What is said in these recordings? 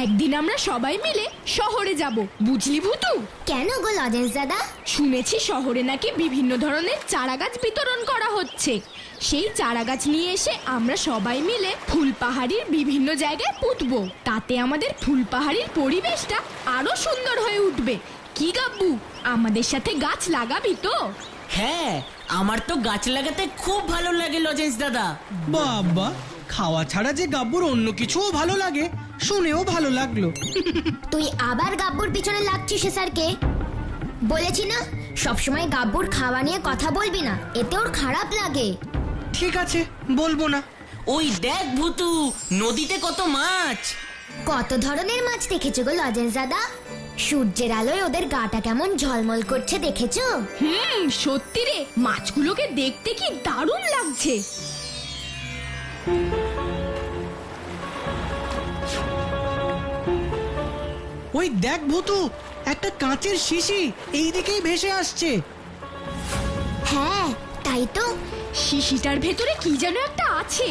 একদিন আমরা সবাই মিলে শহরে যাব, বুঝলি ভুতু? কেন গো লজেন্স দাদা? শুনেছি শহরে নাকি বিভিন্ন ধরনের চারা গাছ বিতরণ করা হচ্ছে। সেই চারা গাছ নিয়ে এসে আমরা সবাই মিলে ফুলপাহাড়ির বিভিন্ন জায়গায় পুঁতবো। তাতে আমাদের ফুলপাহাড়ির পরিবেশটা আরো সুন্দর হয়ে উঠবে। কি গাব্বু, আমাদের সাথে গাছ লাগাবি তো? হ্যাঁ, আমার তো গাছ লাগাতে খুব ভালো লাগে লজেন্স দাদা। বাবা, খাওয়া ছাড়া যে গাব্বুর অন্য কিছুও ভালো লাগে শুনেও ভালো লাগলো। তুই আবার গাব্বুর পিছনে লাগছিস স্যারকে। বলেছি না সবসময় গাব্বুর খাওয়া নিয়ে কথা বলবি না, এতে ওর খারাপ লাগে। ঠিক আছে, বলবো না। ওই দেখ ভুতু, নদীতে কত মাছ। কত ধরনের মাছ দেখেছো গো লজেন্স দাদা? সূর্যের আলোয় ওদের গাটা কেমন ঝলমল করছে দেখেছো? সত্যি রে, মাছগুলোকে দেখতে কি দারুণ লাগছে। ওই দেখ ভুতু, একটা কাঁচের শিশি এই দিকেই ভেসে আসছে। হ্যাঁ তাই তো। শিশিটার ভেতরে কি যেন একটা আছে।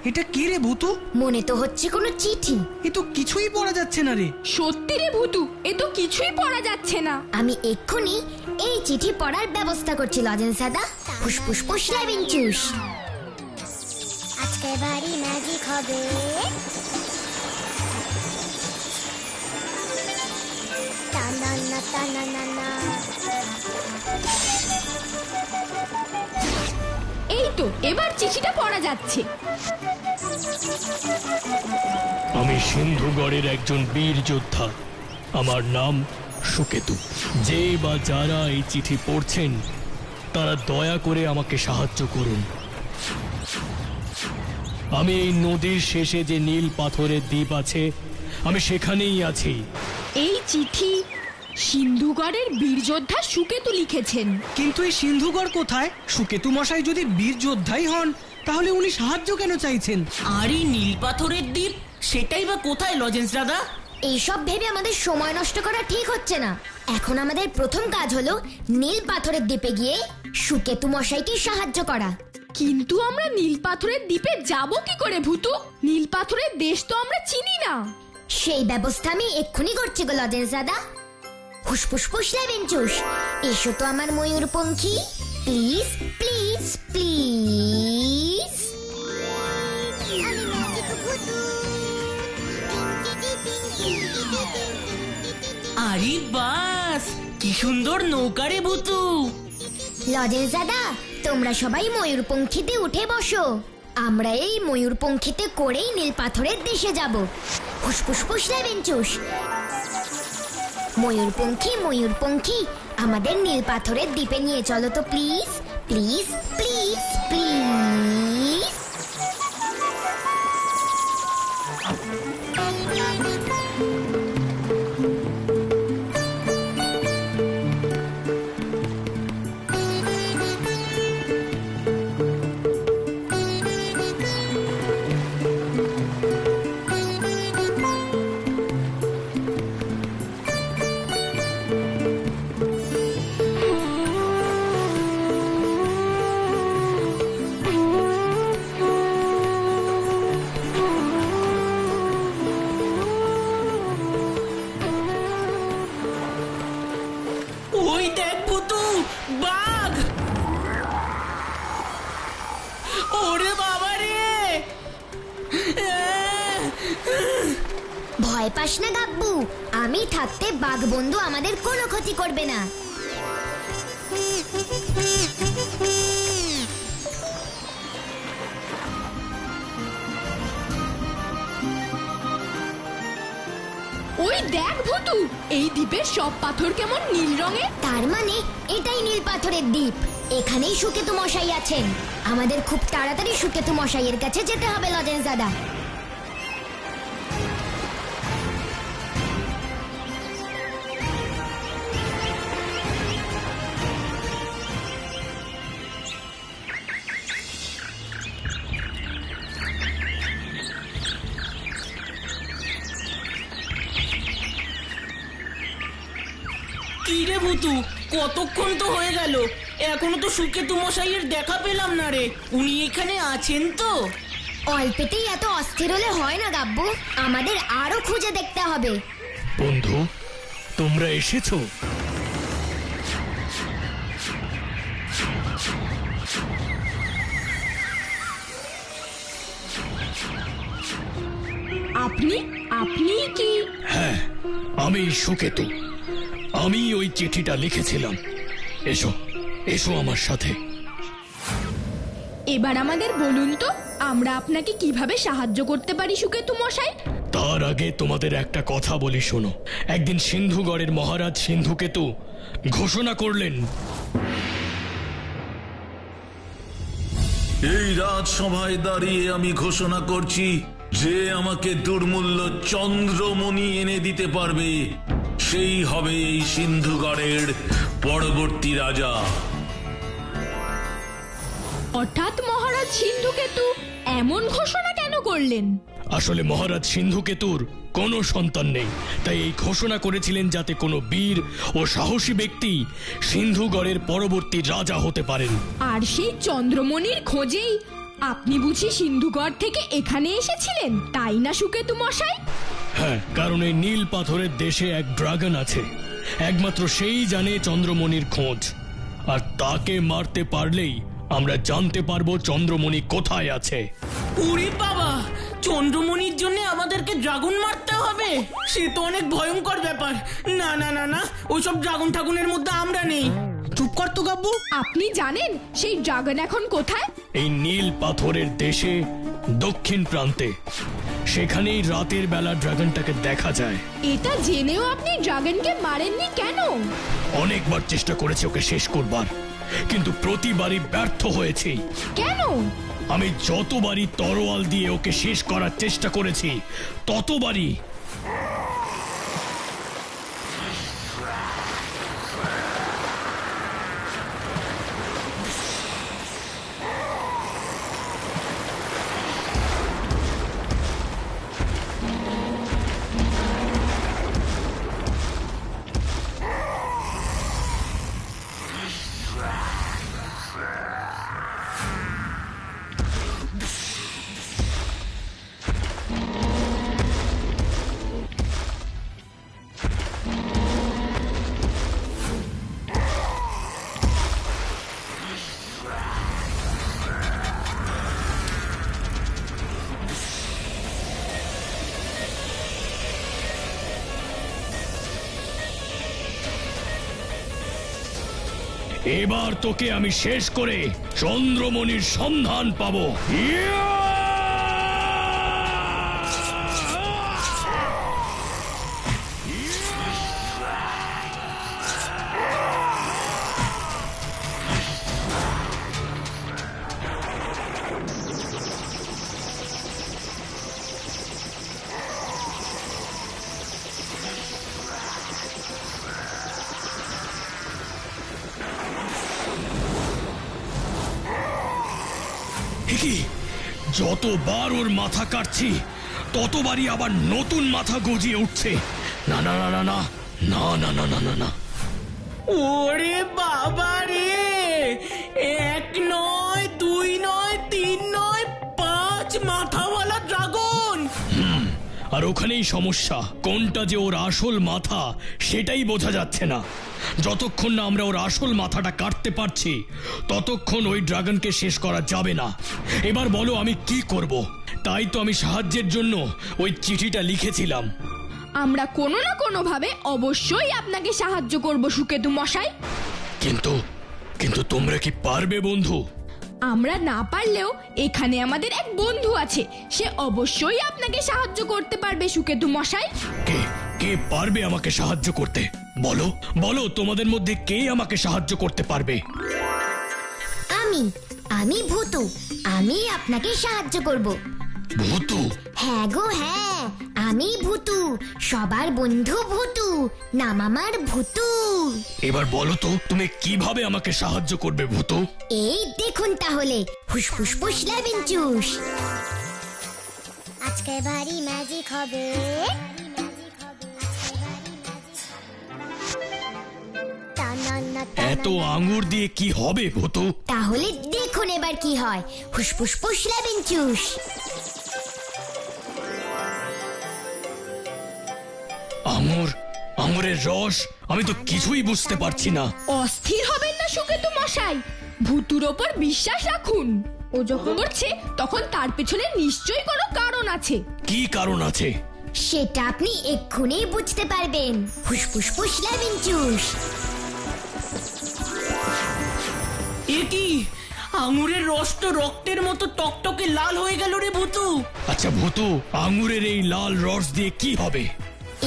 এটা কি রে ভুতু? মনে তো হচ্ছে কোনো চিঠি। এ তো কিছুই পড়া যাচ্ছে না রে। সত্যি রে ভুতু, এ তো কিছুই পড়া যাচ্ছে না। আমি এক্ষুনি এই চিঠি পড়ার ব্যবস্থা করছি লজেন্স দাদা। ফুসফুস ফুস লেবিন চুস। আজকে ভারী ম্যাজিক হবে। টানানা টানানা। এই তো এবার চিঠিটা পড়া যাচ্ছে। আমি সিন্ধুগড়ের একজন বীর যোদ্ধা, আমার নাম সুকেতু। যে বা যারা এই চিঠি পড়ছেন তারা দয়া করে আমাকে সাহায্য করুন। আমি এই নদীর শেষে যে নীল পাথরের দ্বীপ আছে, আমি সেখানেই আছি। এই চিঠি সিন্ধুগড়ের বীর যোদ্ধা সুকেতু লিখেছেন। কিন্তু এই সিন্ধুগড় কোথায়? সুকেতু মশাই যদি বীর যোদ্ধাই হন তাহলে উনি সাহায্য কেন চাইছেন? আর এই নীল পাথরের দ্বীপ, সেটাই বা কোথায় লজেন্স দাদা? এইসব ভেবে আমাদের সময় নষ্ট করা ঠিক হচ্ছে না। এখন আমাদের প্রথম কাজ হলো নীল পাথরের দ্বীপে গিয়ে সুকেতু মশাইকে সাহায্য করা। কিন্তু আমরা নীল পাথরের দ্বীপে যাব কি করে ভুতু? নীল পাথরের দেশ তো আমরা চিনি না। সেই ব্যবস্থা আমি এক্ষুনি করছি গো লজেন্স দাদা। ফুসফুস ফুস লেবেন চুস। এসো তো আমার ময়ূরপঙ্খী, প্লিজ প্লিজ প্লিজ। আরে বাস, কি সুন্দর নৌকা রে ভুতু। লজেন্স দাদা, তোমরা সবাই ময়ূরপঙ্খীতে উঠে বসো। আমরা এই ময়ূরপঙ্খীতে করেই নীল পাথরের দেশে যাব। ফুসফুস ফুস লেবেন চুস। ময়ূরপঙ্খী ময়ূরপঙ্খী, আমাদের নীল পাথরের দ্বীপে নিয়ে চলো তো প্লিজ প্লিজ প্লিজ প্লিজ। ওই দেখ ভুতু, বাঘ। ওরে বাবা রে। ভয় পাস না গাব্বু, আমি থাকতে বাঘ বন্ধু আমাদের কোনো ক্ষতি করবে না। ওই দেখ ভুতু, এই দ্বীপের সব পাথর কেমন নীল রঙের। তার মানে এটাই নীল পাথরের দ্বীপ। এখানেই সুকেতু মশাই আছেন। আমাদের খুব তাড়াতাড়ি সুকেতু মশাইয়ের কাছে যেতে হবে লজেন্স দাদা। ভুতু, কতক্ষণ তো হয়ে গেল, এখনো তো সুকেতু মশাইয়ের দেখা পেলাম না রে। উনি এখানে আছেন তো? অল্পেতেই এত অস্থির হলে হয় না গাব্বু, আমাদের আরো খুঁজে দেখতে হবে। বন্ধু, তোমরা এসেছো? আপনি আপনি কি? হ্যাঁ, আমি সুকেতু। আমি ওই চিঠিটা লিখেছিলাম। এসো, এসো আমার সাথে। এবার আমাদের বলুন তো, আমরা আপনাকে কিভাবে সাহায্য করতে পারি সুকেতু মশাই? তার আগে তোমাদের একটা কথা বলি, শোনো। একদিন সিন্ধুগড়ের মহারাজ সিন্ধুকেতু ঘোষণা করলেন, এই রাজসভায় দাঁড়িয়ে আমি ঘোষণা করছি, যে আমাকে দুর্মূল্য চন্দ্রমণি এনে দিতে পারবে সেই হবে এই সিন্ধুগড়ের পরবর্তী রাজা। হঠাৎ মহারাজ সিন্ধুকেতু এমন ঘোষণা কেন করলেন? আসলে মহারাজ সিন্ধুকেতুর কোনো সন্তান নেই, তাই এই ঘোষণা করেছিলেন যাতে কোনো বীর ও সাহসী ব্যক্তি সিন্ধুগড়ের পরবর্তী রাজা হতে পারেন। আর সেই চন্দ্রমণির খোঁজেই আপনি বুঝি সিন্ধুগড় থেকে এখানে এসেছিলেন, তাই না সুকেতু মশাই? হ্যাঁ, কারণ এই নীল পাথরের দেশে এক ড্রাগন আছে, একমাত্র সেই জানে চন্দ্রমণির খোঁজ। আর তাকে মারতে পারলেই আমরা জানতে পারবো চন্দ্রমণি কোথায় আছে। উরি বাবা, চন্দ্রমণির জন্য আমাদেরকে ড্রাগন মারতে হবে? সে তো অনেক ভয়ঙ্কর ব্যাপার। না না না না, ওইসব ড্রাগন ঠাকুনের মধ্যে আমরা নেই। চুপ কর তো গাব্বু। আপনি জানেন সেই ড্রাগন এখন কোথায়? এই নীল পাথরের দেশে দক্ষিণ প্রান্তে, সেখানেই রাতের বেলা ড্রাগনটাকে দেখা যায়। এটা জেনেও আপনি ড্রাগনকে মারেননি কেন? অনেকবার চেষ্টা করেছি ওকে শেষ করবার, কিন্তু প্রতিবারই ব্যর্থ হয়েছি। কেন? আমি যতবারই তরোয়াল দিয়ে ওকে শেষ করার চেষ্টা করেছি, ততবারই এবার তোকে আমি শেষ করে চন্দ্রমণির সন্ধান পাবো। কি, যতবার ওর মাথা কাটছি ততবারই আবার নতুন মাথা গজিয়ে উঠছে। না না না না না না না না না না না। ওরে বাবা রে, 1 নয় 2 নয় 3 নয় 5 মাথাওয়ালা ড্রাগন। আর ওখানেই সমস্যা, কোনটা যে ওর আসল মাথা সেটাই বোঝা যাচ্ছে না। যতক্ষণ না আমরা ওর আসল মাথাটা কাটতে পারছি ততক্ষণ ওই ড্রাগনকে শেষ করা যাবে না। এবার বলো আমি কি করব? তাই তো আমি সাহায্যের জন্য ওই চিঠিটা লিখেছিলাম। আমরা কোনো না কোনো ভাবে অবশ্যই আপনাকে সাহায্য করব সুকেতু মশাই। কিন্তু কিন্তু তোমরা কি পারবে বন্ধু? আমরা না পারলেও এখানে আমাদের এক বন্ধু আছে, সে অবশ্যই আপনাকে সাহায্য করতে পারবে সুকেতু মশাই। কে কে পারবে আমাকে সাহায্য করতে? বলো বলো, তোমাদের মধ্যে কে আমাকে সাহায্য করতে পারবে? আমি আমি ভূতু, আমি আপনাকে সাহায্য করব। ভূতু? হ্যাঁ গো হ্যাঁ, আমি ভূতু, সবার বন্ধু ভূতু, নাম আমার ভূতু। এবার বলো তো তুমি কিভাবে আমাকে সাহায্য করবে ভূতু? এই দেখুন তাহলে, ফুসফুস ফুস লেবেন চুস। আজকে ভারী ম্যাজিক হবে, এত আঙ্গুর দিয়ে কি হবে ভূতু? তাহলে দেখুন এবার কি হয়। হুসফুস ফুস লেবেন চুস। আঙুরের রস, আমি তো কিছুই বুঝতে পারছি না। অস্থির হবেন না সুকেতু মশাই, ভূতুর ওপর বিশ্বাস রাখুন। ও যখন করছে তখন তার পেছনে নিশ্চয়ই কোনো কারণ আছে। কি কারণ আছে? সেটা আপনি এক্ষুনি বুঝতে পারবেন। হুসফুস ফুস লেবেন চুস। এ কি, আঙুরের রস তো রক্তের মতো টকটকে লাল হয়ে গেল রে ভূতু। আচ্ছা ভূতু, আঙুরের এই লাল রস দিয়ে কি হবে?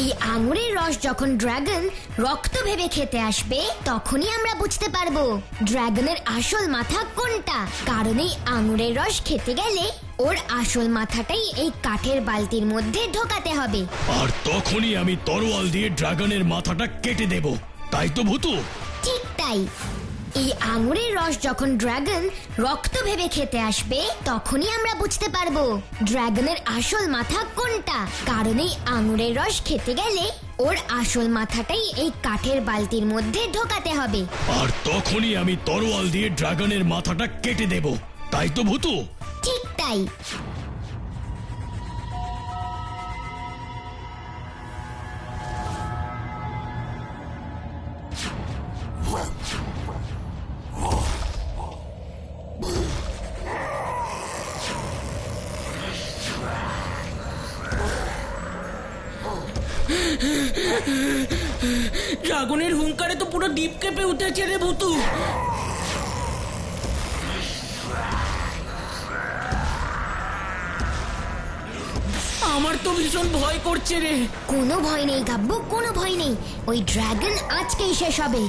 এই আঙুরের রস যখন ড্রাগন রক্ত ভেবে খেতে আসবে তখনই আমরা বুঝতে পারবো ড্রাগনের আসল মাথা কোনটা। কারণ এই আঙুরের রস খেতে গেলে ওর আসল মাথাটাই এই কাঠের বালতির মধ্যে ঢোকাতে হবে। আর তখনই আমি তরোয়াল দিয়ে ড্রাগনের মাথাটা কেটে দেব, তাই তো ভূতু? ঠিক তাই। এই আঙুরের রস যখন ড্রাগন রক্ত ভেবে খেতে আসবে তখনই আমরা বুঝতে পারবো ড্রাগনের আসল মাথা কোনটা। কারণ এই আঙুরের রস খেতে গেলে ওর আসল মাথাটাই এই কাঠের বালতির মধ্যে ঢোকাতে হবে। আর তখনই আমি তরোয়াল দিয়ে ড্রাগনের মাথাটা কেটে দেব, তাই তো ভূতু? ঠিক তাই। ড্রাগনের হুঙ্কারে তো পুরো দ্বীপ কেঁপে উঠেছে রে ভূতু। আমার তো ভীষণ ভয় করছে রে। কোনো ভয় নেই গাব্বু, কোনো ভয় নেই। ওই ড্রাগন আজকেই শেষ হবে।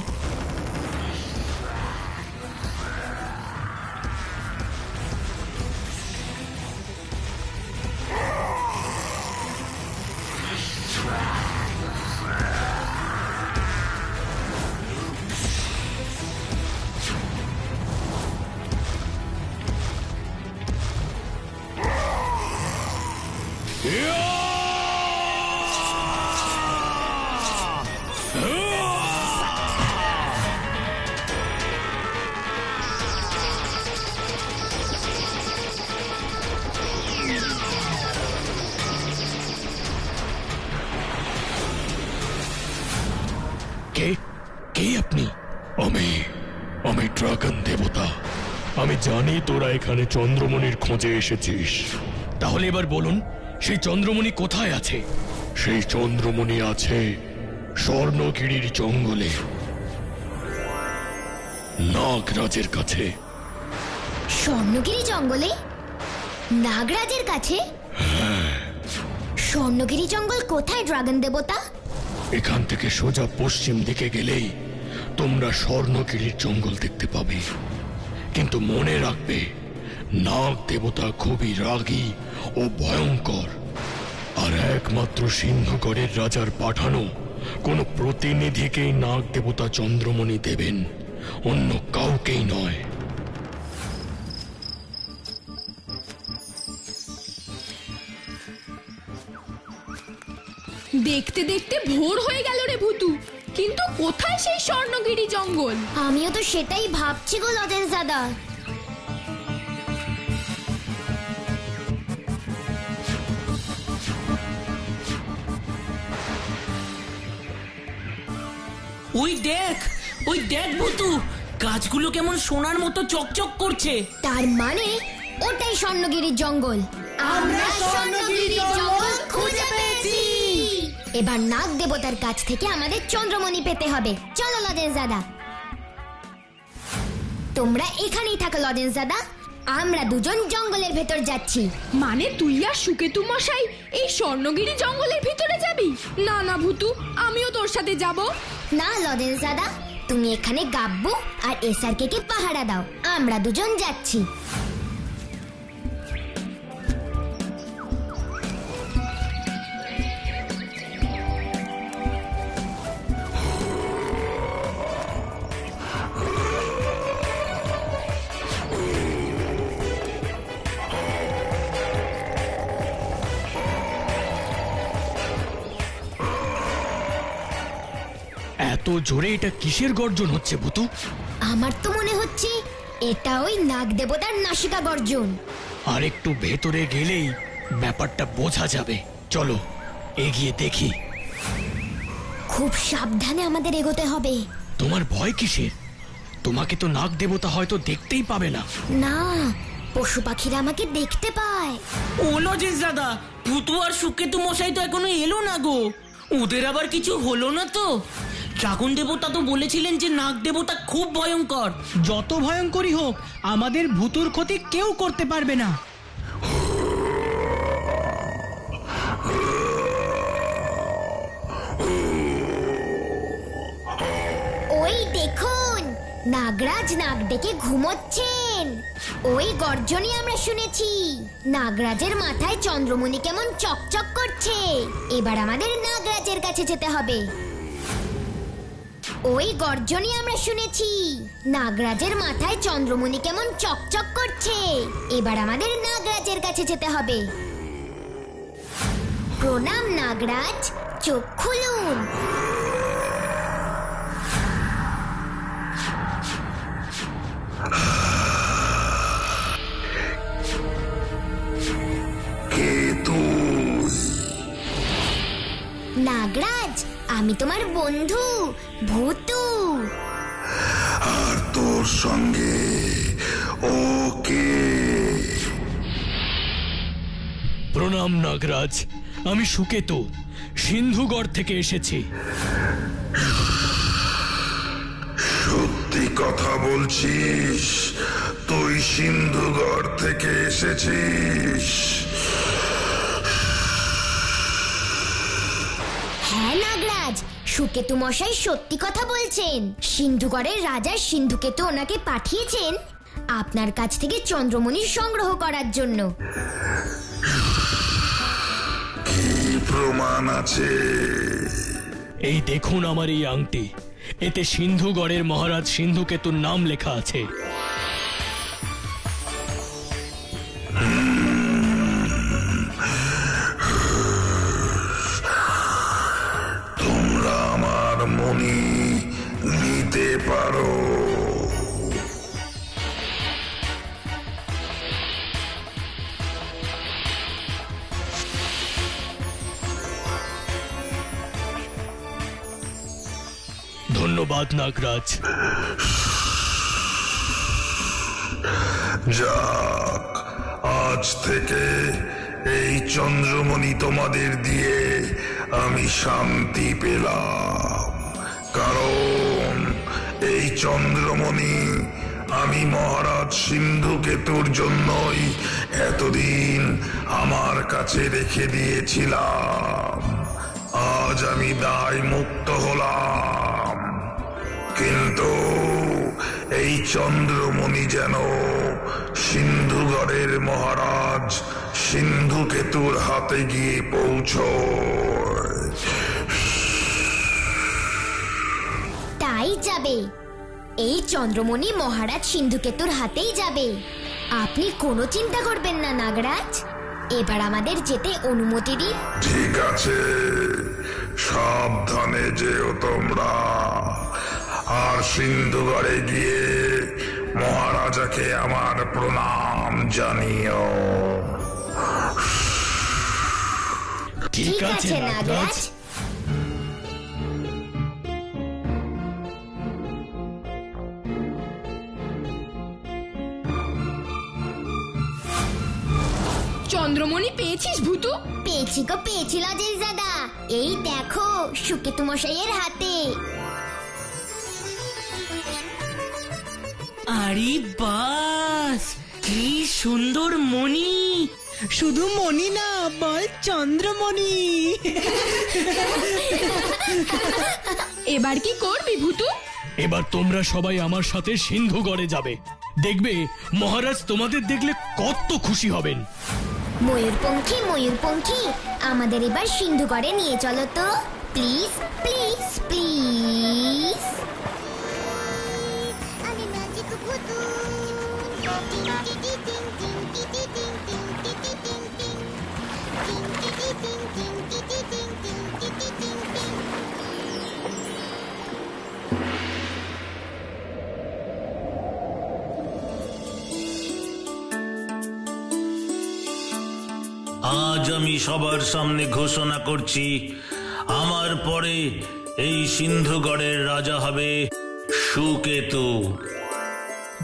কে আপনি? আমি ড্রাগন দেবতা। আমি জানি তোরা এখানে চন্দ্রমণির খোঁজে এসেছিস। তাহলে এবার বলুন, সেই চন্দ্রমণি কোথায় আছে? সেই চন্দ্রমণি আছে স্বর্ণগিরির জঙ্গলে, নাগরাজের কাছে। স্বর্ণগিরি জঙ্গলে? নাগরাজের কাছে? স্বর্ণগিরি জঙ্গল কোথায় ড্রাগন দেবতা? এখান থেকে সোজা পশ্চিম দিকে গেলেই তোমরা স্বর্ণগিরির জঙ্গল দেখতে পাবে। কিন্তু মনে রাখবে, নাগ দেবতা খুবই রাগী ও ভয়ঙ্কর। আর একমাত্র সিংহগড়ের রাজার পাঠানো কোনো প্রতিনিধিকেই নাগ দেবতা চন্দ্রমণি দেবেন, অন্য কাউকেই নয়। দেখতে দেখতে ভোর হয়ে গেল রে ভূতু, কিন্তু কোথায় সেই স্বর্ণগিরি জঙ্গল? আমিও তো সেটাই ভাবছি গো লজেন্সাদা। ওই দেখ ভূতু, গাছগুলো কেমন সোনার মতো চকচক করছে। তার মানে ওটাই স্বর্ণগিরির জঙ্গল। আমরা স্বর্ণগিরি জঙ্গল খুঁজে পেয়েছি। এবার নাগ দেবতার কাছ থেকে আমাদের চন্দ্রমণি পেতে হবে। চলো লজেন্সাদা। তোমরা এখানেই থাকো লজেন্সাদা, আমরা দুজন জঙ্গলের ভেতর যাচ্ছি। মানে তুই আর সুকেতু মশাই এই স্বর্ণগিরি জঙ্গলের ভিতরে যাবি? না না ভূতু, আমিও তোর সাথে যাব। না লজেন্সাদা, তুমি এখানে গাব্বু আর এসআরকে কে পাহারা দাও, আমরা দুজন যাচ্ছি। এত জোরে এটা কিসের গর্জন হচ্ছে ভূতু? আমার তো মনে হচ্ছে এটা ওই নাগ দেবতার নাসিকা গর্জন। আর একটু ভেতরে গেলেই ব্যাপারটা বোঝা যাবে। চলো এগিয়ে দেখি। খুব সাবধানে আমাদের এগোতে হবে। তোমার ভয় কিসের? তোমাকে তো নাগ দেবতা হয়তো দেখতেই পাবে না। না, পশু পাখিরা আমাকে দেখতে পায়। ও লজেশ দাদা, ভূতু আর সুকেতু মশাই তো এখনো এলো না গো। ওদের আবার কিছু হলো না তো? ড্রাগন দেবতা তো বলেছিলেন যে নাগ দেবতা খুব ভয়ঙ্কর। যত ভয়ঙ্করই হোক, আমাদের ভূতুর ক্ষতি কেউ করতে পারবে না। ওই দেখুন, নাগরাজ নাগ ডেকে ঘুমোচ্ছেন। ওই গর্জনই আমরা শুনেছি। নাগরাজের মাথায় চন্দ্রমণি কেমন চকচক করছে। এবার আমাদের নাগরাজের কাছে যেতে হবে। ওই গর্জনই আমরা শুনেছি। নাগরাজের মাথায় চন্দ্রমণি কেমন চকচক করছে। এবার আমাদের নাগরাজের কাছে যেতে হবে। প্রণাম নাগরাজ, চোখ খুলুন। নাগরাজ, আমি তোমার বন্ধু ভূতু। আর তোর সঙ্গে ওকে? প্রণাম নাগরাজ, আমি সুকেতু, সিন্ধুগড় থেকে এসেছি। সত্যি কথা বলছিস? তুই সিন্ধুগড় থেকে এসেছিস? হ্যাঁ নাগরাজ, সুকেতু মশাই সত্যি কথা বলছেন। সিন্ধুগড়ের রাজা সিন্ধুকেতু ওনাকে পাঠিয়েছেন আপনার কাছ থেকে চন্দ্রমণি সংগ্রহ করার জন্য। কি প্রমাণ আছে? এই দেখুন আমার এই আংটি, এতে সিন্ধুগড়ের মহারাজ সিন্ধুকেতুর নাম লেখা আছে। তোমরা আমার মণি নিতে পারো। ধন্যবাদ নাগরাজ। যাক, আজ থেকে এই চন্দ্রমণি তোমাদের দিয়ে আমি শান্তি পেলাম। কারণ এই চন্দ্রমণি আমি মহারাজ সিন্ধুকেতুর জন্যই এতদিন আমার কাছে রেখে দিয়েছিলাম। আজ আমি দায় মুক্ত হলাম। কিন্তু এই চন্দ্রমণি যেন সিন্ধুগড়ের মহারাজ সিন্ধুকেতুর হাতে গিয়ে পৌঁছয়। তাই যাবে, এই চন্দ্রমণি মহারাজ সিন্ধুকেতুর হাতেই যাবে। আপনি কোনো চিন্তা করবেন না নাগরাজ, এবার আমাদের যেতে অনুমতি দিন। ঠিক আছে, সাবধানে যেও তোমরা। আর সিন্ধুগড়ে গিয়ে মহারাজাকে আমার প্রণাম জানিও। ঠিক আছে নাগরাজ। চন্দ্রমণি পেয়েছিস ভূতু? পেয়েছি গো, পেয়েছি লজেশ দাদা। এই দেখো সুকেতু মশাইয়ের হাতে। আরে বাস, কি সুন্দর মণি! শুধু মণি না, বল চন্দ্রমণি। এবার কি করবি ভূতু? এবার তোমরা সবাই আমার সাথে সিন্ধুগড়ে যাবে। দেখবে মহারাজ তোমাদের দেখলে কত খুশি হবেন। ময়ূরপঙ্খী, ময়ূরপঙ্খী, আমাদের এবার সিন্ধুগড়ে নিয়ে চলো তো, প্লিজ প্লিজ প্লিজ। আজ আমি সবার সামনে ঘোষণা করছি, আমার পরে এই সিন্ধুগড়ের রাজা হবে সুকেতু।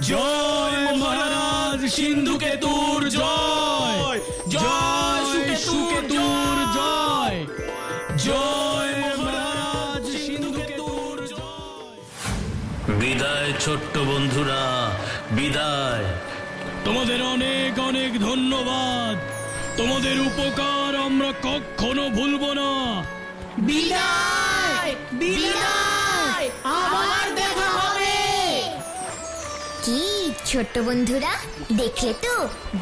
জয় মহারাজ সিন্ধুকেতুর জয়, জয় সুকেতুর জয়, জয় মহারাজ সিন্ধুকেতুর জয়। বিদায় ছোট্ট বন্ধুরা, বিদায়। তোমাদের অনেক অনেক ধন্যবাদ। তোমাদের উপকার আমরা কখনো ভুলবো না। বিদায় বিদায়, আবার দেখা হবে। কি ছোট্ট বন্ধুরা, দেখলে তো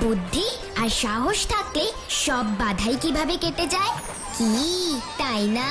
বুদ্ধি আর সাহস থাকলে সব বাধাই কিভাবে কেটে যায়। কি তাই না?